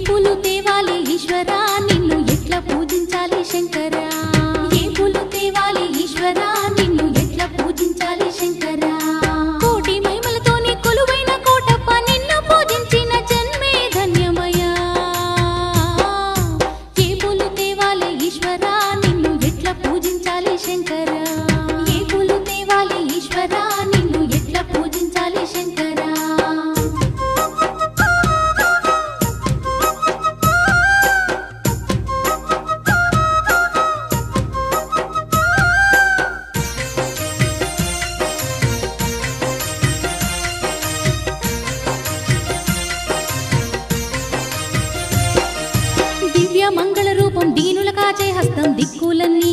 పూలు తేవాలి ఈశ్వరా నిన్ను ఎట్లా పూజించాలి శంకరా ఏ పూలు తేవాలి ఈశ్వరా నిన్ను ఎట్లా పూజించాలి శంకరా కోటి మహిమలతోని కొలువైన కోటప్ప నిన్ను పూజించిన జన్మే ధన్యమయ్యా ఏ పూలు తేవాలి ఈశ్వరా నిన్ను ఎట్లా పూజించాలి శంకరా ఏ పూలు తేవాలి ఈశ్వరా నిన్ను ఎట్లా పూజించాలి శంకరా దివ్య మంగళ రూపం దీనుల కాచే హస్తం దిక్కులన్నీ